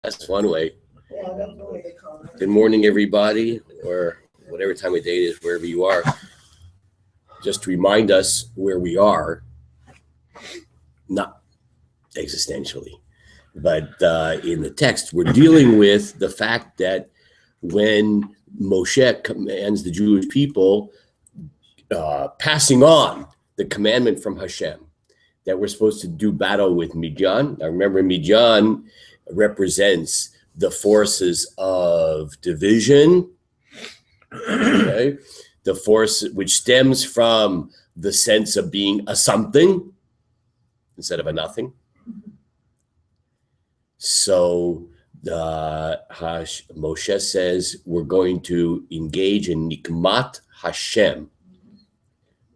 That's one way. Good morning, everybody, or whatever time of day it is, wherever you are. Just to remind us where we are, not existentially, but in the text, we're dealing with the fact that when Moshe commands the Jewish people, passing on the commandment from Hashem, that we're supposed to do battle with Midian. Now remember, Midian represents the forces of division, okay? The force which stems from the sense of being a something instead of a nothing. So Moshe says we're going to engage in Nikmat Hashem,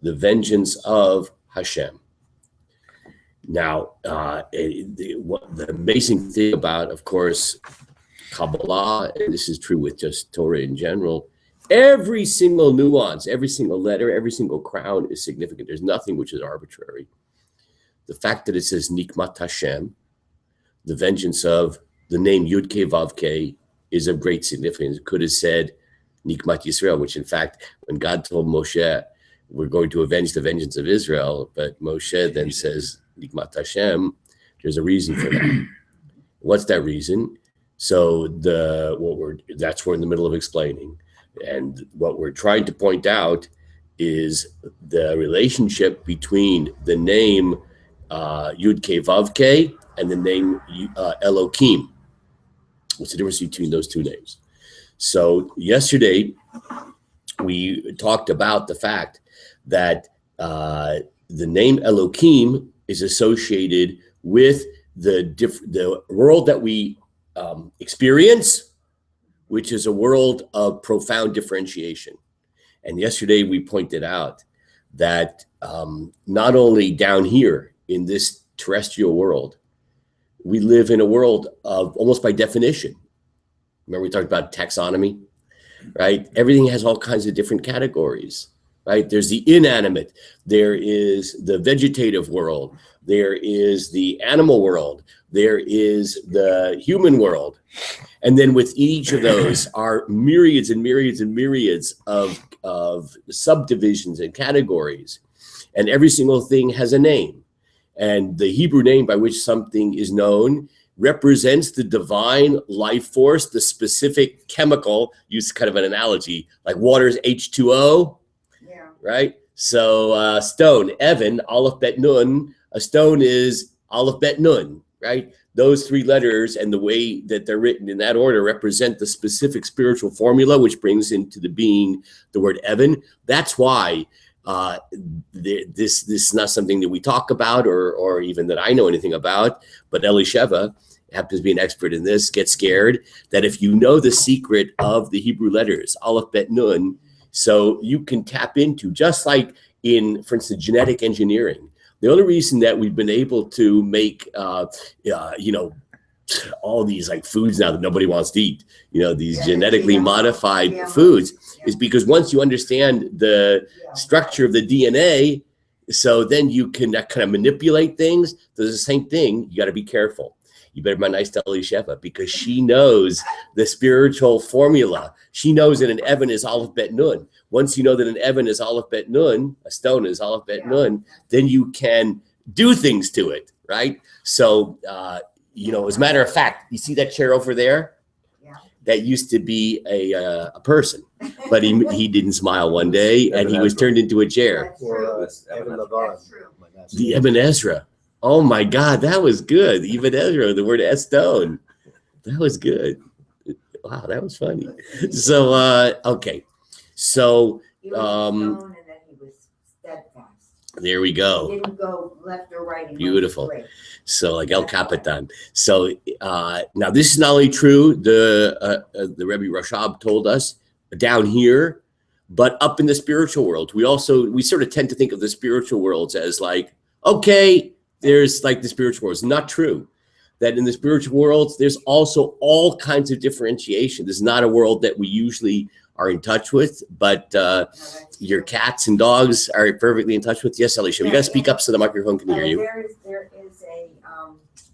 the vengeance of Hashem. Now, the amazing thing about, of course, Kabbalah, and this is true with just Torah in general, every single nuance, every single letter, every single crown is significant. There's nothing which is arbitrary. The fact that it says Nikmat Hashem, the vengeance of the name Yud-Kei Vav-Kei, is of great significance. It could have said Nikmat Yisrael, which in fact, when God told Moshe, we're going to avenge the vengeance of Israel, but Moshe then says Nikmat Hashem, there's a reason for that. What's that reason? So that's what we're in the middle of explaining. And what we're trying to point out is the relationship between the name Yud-Kei Vav-Kei and the name Elohim. What's the difference between those two names? So yesterday, we talked about the fact that the name Elohim is associated with the world that we experience, which is a world of profound differentiation. And yesterday we pointed out that not only down here in this terrestrial world, we live in a world of almost by definition. Remember we talked about taxonomy, right? Everything has all kinds of different categories. Right? There's the inanimate, there is the vegetative world, there is the animal world, there is the human world. And then with each of those are myriads and myriads and myriads of subdivisions and categories. And every single thing has a name. And the Hebrew name by which something is known represents the divine life force, the specific chemical, use kind of an analogy, like water's H2O. Right? So stone, Evan, Aleph Bet Nun, a stone is Aleph Bet Nun, right? Those three letters and the way that they're written in that order represent the specific spiritual formula, which brings into the being the word Evan. That's why this is not something that we talk about or even that I know anything about, but Elisheva happens to be an expert in this, gets scared that if you know the secret of the Hebrew letters, Aleph Bet Nun, so you can tap into, just like in, for instance, genetic engineering. The only reason that we've been able to make, all these like foods now that nobody wants to eat, these genetically modified foods, is because once you understand the structure of the DNA, so then you can kind of manipulate things. There's the same thing. You got to be careful. You better be nice to Elisheva because she knows the spiritual formula. She knows that an Evan is Aleph Bet Nun. Once you know that an Evan is Aleph Bet Nun, a stone is Aleph Bet Nun, then you can do things to it, right? So, as a matter of fact, you see that chair over there? Yeah. That used to be a person, but he didn't smile one day and he was turned into a chair. The Ibn Ezra. Oh my God, that was good. Even Ezra, the word Estone. That was good. Wow, that was funny. So, okay. So, he was stone and then he was steadfast. There we go. He didn't go left or right. Beautiful. So, like El Capitan. So, now this is not only true, the Rebbe Rashab told us down here, but up in the spiritual world. We sort of tend to think of the spiritual worlds as like, okay, there's like the spiritual world. It's not true. That in the spiritual worlds, there's also all kinds of differentiation. This is not a world that we usually are in touch with, but your cats and dogs are perfectly in touch with. Yes, Alicia, we got to speak up so the microphone can hear you. There is a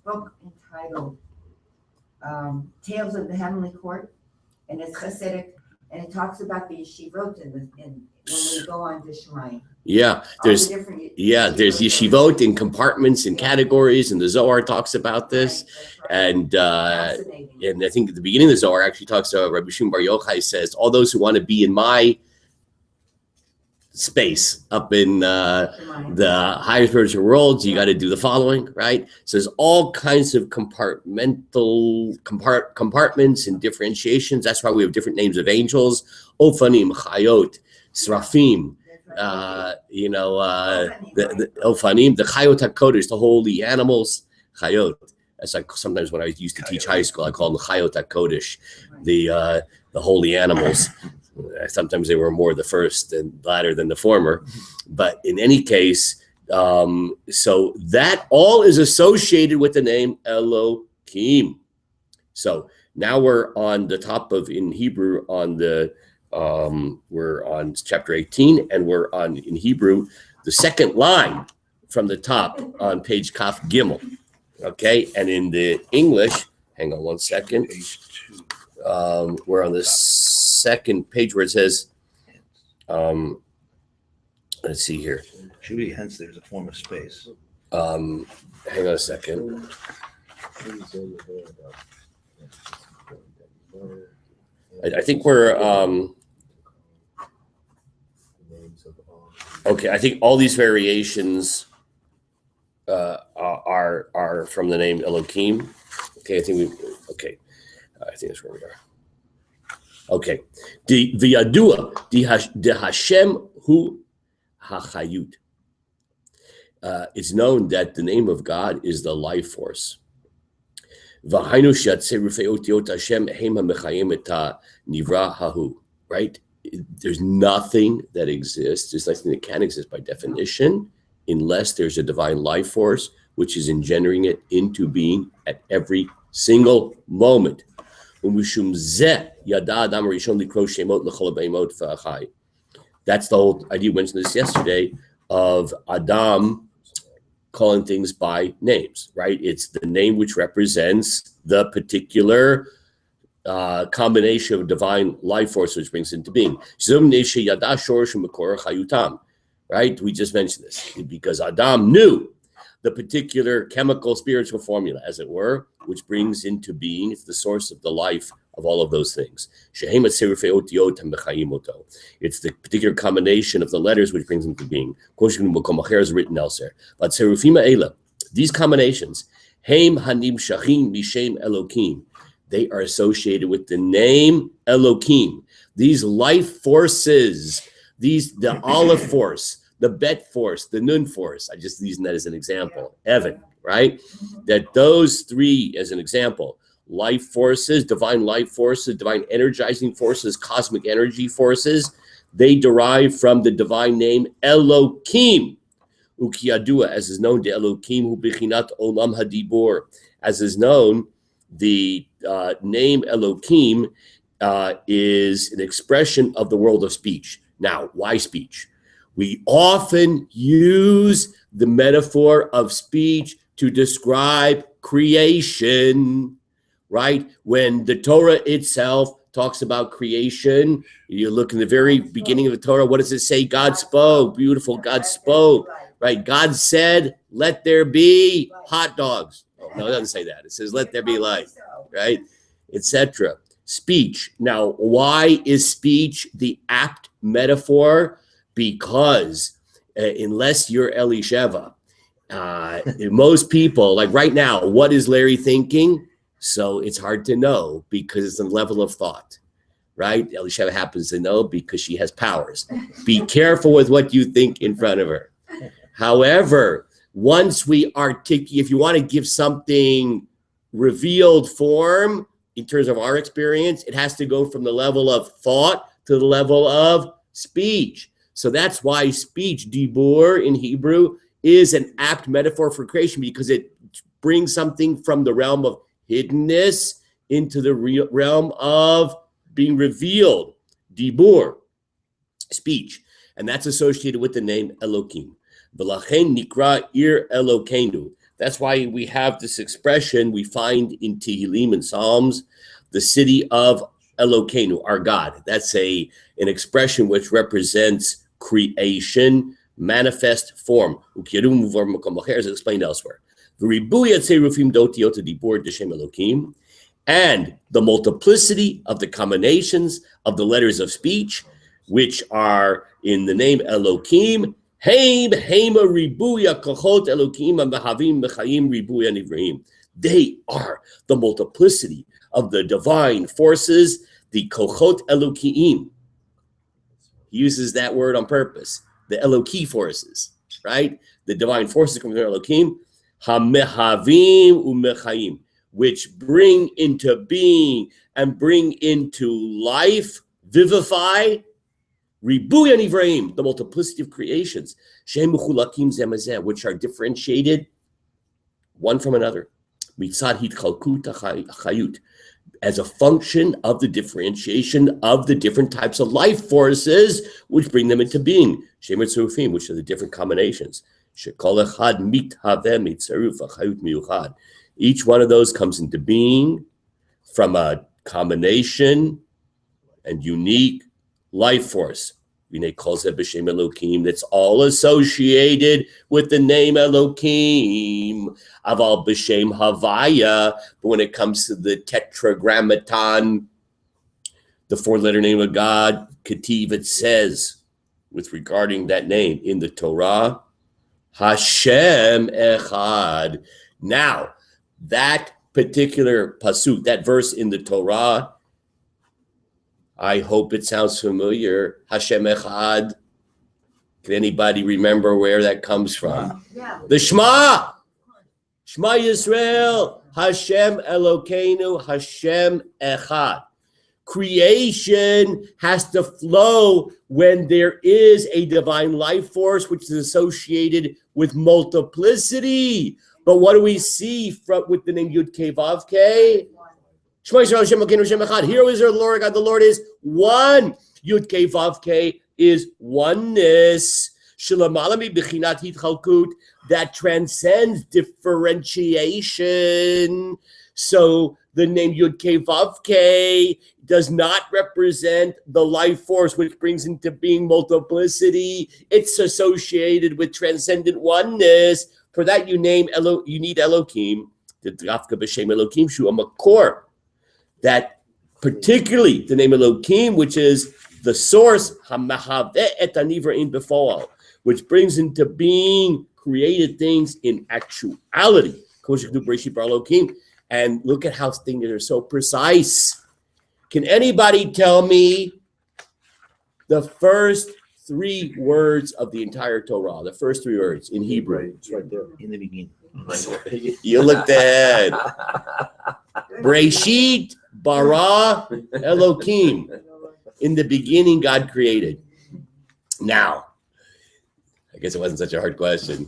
book entitled Tales of the Heavenly Court, and it's Hasidic, and it talks about the yeshivot when we go on to Shemayim. Yeah, there's yeshivot in compartments and categories, and the Zohar talks about this. Right. And I think at the beginning of the Zohar actually talks about Rabbi Shimon Bar Yochai says, all those who want to be in my space up in the higher spiritual worlds, you got to do the following, right? So there's all kinds of compartments and differentiations. That's why we have different names of angels: Ofanim, Chayot, Srafim. The Ofanim, the Chayot HaKodesh, the holy animals. Chayot. That's like sometimes when I used to teach high school, I call them the Chayot HaKodesh, the holy animals. Sometimes they were more the first and latter than the former, but in any case, so that all is associated with the name Elohim. So now we're on the top of, in Hebrew, on the we're on chapter 18, and we're on, in Hebrew, the second line from the top on page Kaf Gimel. Okay, and in the English, hang on one second. We're on the second page where it says, let's see here. Should be, hence there's a form of space. Hang on a second. I think we're okay. I think all these variations are from the name Elohim. Okay, I think that's where we are. Okay, the Yadua, the Hashem hu hachayut. It's known that the name of God is the life force. Right? There's nothing that exists. There's nothing that can exist by definition unless there's a divine life force which is engendering it into being at every single moment. That's the whole idea. We mentioned this yesterday of Adam calling things by names, right? It's the name which represents the particular combination of divine life force which brings into being. Right? We just mentioned this because Adam knew the particular chemical spiritual formula, as it were, which brings into being, it's the source of the life of all of those things. It's the particular combination of the letters which brings into being. Is written elsewhere. But these combinations, they are associated with the name Elohim. These life forces, the Aleph force, the Bet force, the Nun force. I just using that as an example. Evan, right? That those three, as an example, life forces, divine energizing forces, cosmic energy forces, they derive from the divine name Elohim. Ukiyadua, as is known, the Elohim hu bichinat olam hadibor. As is known, the name Elohim is an expression of the world of speech. Now, why speech? We often use the metaphor of speech to describe creation, right? When the Torah itself talks about creation, you look in the very beginning of the Torah, what does it say? God spoke, beautiful, God spoke, right? God said, let there be hot dogs. Oh, no, it doesn't say that. It says, let there be light, right? Etc. Speech. Now, why is speech the apt metaphor? Because unless you're Elisheva, most people, like right now, what is Larry thinking? So it's hard to know because it's a level of thought, right? Elisheva happens to know because she has powers. Be careful with what you think in front of her. However, once we articulate, if you want to give something revealed form in terms of our experience, it has to go from the level of thought to the level of speech. So that's why speech, dibur in Hebrew, is an apt metaphor for creation because it brings something from the realm of hiddenness into the realm of being revealed, dibur, speech. And that's associated with the name Elohim. V'lachen nikra ir Elokeinu. That's why we have this expression we find in Tehillim and Psalms, the city of Elokeinu, our God. That's an expression which represents creation, manifest form. Is explained elsewhere. And the multiplicity of the combinations of the letters of speech, which are in the name Elohim, they are the multiplicity of the divine forces, the kochot Elohim. He uses that word on purpose, the Eloki forces, right? The divine forces coming from Elohim, hamehavim umechayim, which bring into being and bring into life, vivify, ribuya nivraim, the multiplicity of creations, shehem mechulakim zemazeh, which are differentiated one from another, mitzad hitchalkut chayut, as a function of the differentiation of the different types of life forces which bring them into being, shemer tzurufim, which are the different combinations. Shekol echad mithaveh mitzaruf chayut miyuchad. Each one of those comes into being from a combination and unique life force. That's all associated with the name Elohim. Aval b'shem Havaya. But when it comes to the tetragrammaton, the four-letter name of God, Ketiv, it says, with regarding that name in the Torah, Hashem Echad. Now, that particular pasuk, that verse in the Torah, I hope it sounds familiar. Hashem Echad. Can anybody remember where that comes from? Yeah. The Shema. Shema Yisrael. Hashem Elokeinu. Hashem Echad. Creation has to flow when there is a divine life force which is associated with multiplicity. But what do we see with the name Yud Kei Vav Kei? Shema Yisrael Hashem Elokeinu Hashem Echad. Here is our Lord God. The Lord is one. Yud Kei Vav Kei is oneness. Shelamalami B'chinat Hitchalkut, that transcends differentiation. So the name Yud Kei Vav Kei does not represent the life force which brings into being multiplicity. It's associated with transcendent oneness. For that you need Elohim, the Drafka B'Shem Elohim Shu Amakor. That particularly the name Elohim, which is the source, Hamahaveh et Anivraim B'Foal, which brings into being created things in actuality. And look at how things are so precise. Can anybody tell me the first three words of the entire Torah? The first three words in Hebrew. It's right there in the beginning. You looked ahead. Breshit bara Elohim. In the beginning, God created. Now, I guess it wasn't such a hard question.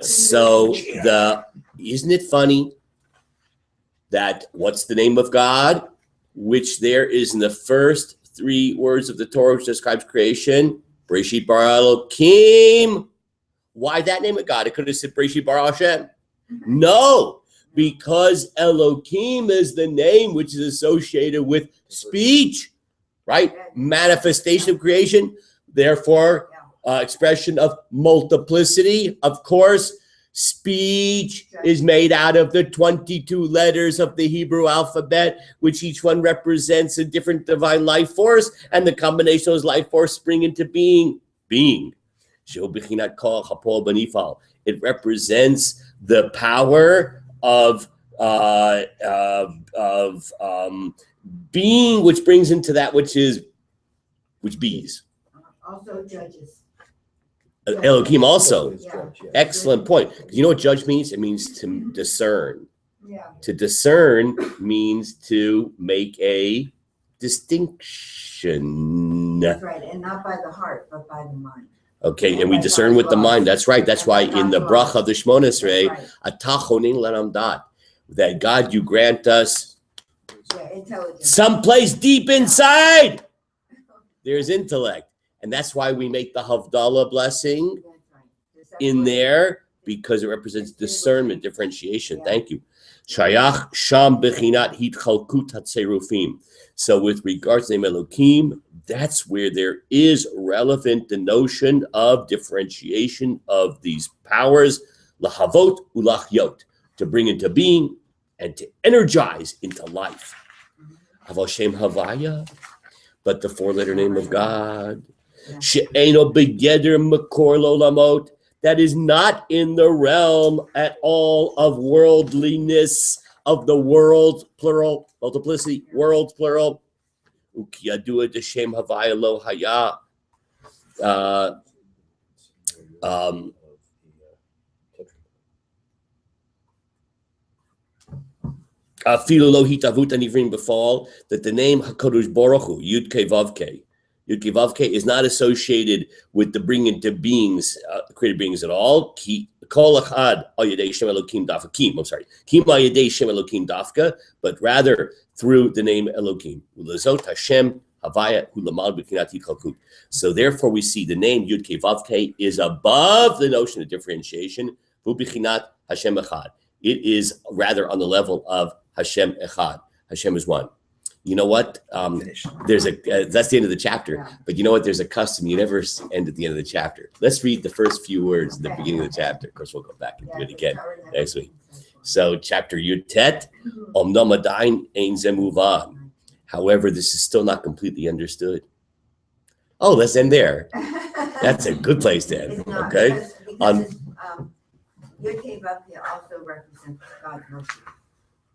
So isn't it funny that what's the name of God, which there is in the first three words of the Torah which describes creation? Breshit bara Elohim. Why that name of God? It could have said Breshit bara Hashem. No, because Elohim is the name which is associated with speech, right? Manifestation of creation. Therefore, expression of multiplicity. Of course, speech is made out of the 22 letters of the Hebrew alphabet, which each one represents a different divine life force, and the combination of those life forces spring into being. It represents the power of being, which brings into that which bees. Also judges. Elohim also. Yeah. Excellent point. You know what judge means? It means to discern. Yeah. To discern means to make a distinction. That's right. And not by the heart, but by the mind. Okay, and we discern with the mind. That's right. That's why in the bracha of the Shmona Esrei, atachonin lanam dat, that God, you grant us intelligence. someplace deep inside. There's intellect. And that's why we make the Havdalah blessing in there, because it represents discernment, differentiation. Thank you. Shayach sham bechinat hitchalkut hatzerufim. So with regards to the name Elohim, that's where there is relevant the notion of differentiation of these powers, lahavot ulachyot, to bring into being and to energize into life. Haval Shem Havaya, but the four-letter name of God, she'eno begeder makor lolamot, that is not in the realm at all of worldliness, of the world, plural, multiplicity, world, plural. Ukiyadua deshem havaya lo haya. Afilu lo hitavut anivrim befall, that the name HaKadosh Baruch Hu, Yud Kei Vav Kei, Yud Kei Vav Kei is not associated with the bringing into beings, created beings at all. Ki kol echad al yedei Shem Elokim dafka. Kim al yedei Shem Elokim dafka, but rather through the name Elokim. Ulazot Hashem Havaya Hulamad B'Kinat Yichalkut. So therefore, we see the name Yud Kei Vav Kei is above the notion of differentiation. B'Kinat Hashem Echad. It is rather on the level of Hashem Echad. Hashem is one. You know what? There's that's the end of the chapter. Yeah. But you know what? There's a custom. You never end at the end of the chapter. Let's read the first few words at the beginning of the chapter. Of course, we'll go back and do it again next week. So chapter Yud Tet, Omnam Adain Ein Zemuva. However, this is still not completely understood. Oh, let's end there. That's a good place to end. It's not, Okay. because Yud Kei Vav Kei also represents God's mercy.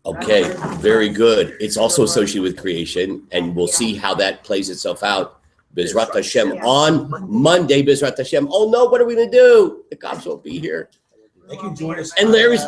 Okay, very good. It's also associated with creation, and we'll see how that plays itself out. Bezrat Hashem on Monday. Bezrat Hashem. Oh no, what are we gonna do? The cops won't be here. They can join us. And Larry's-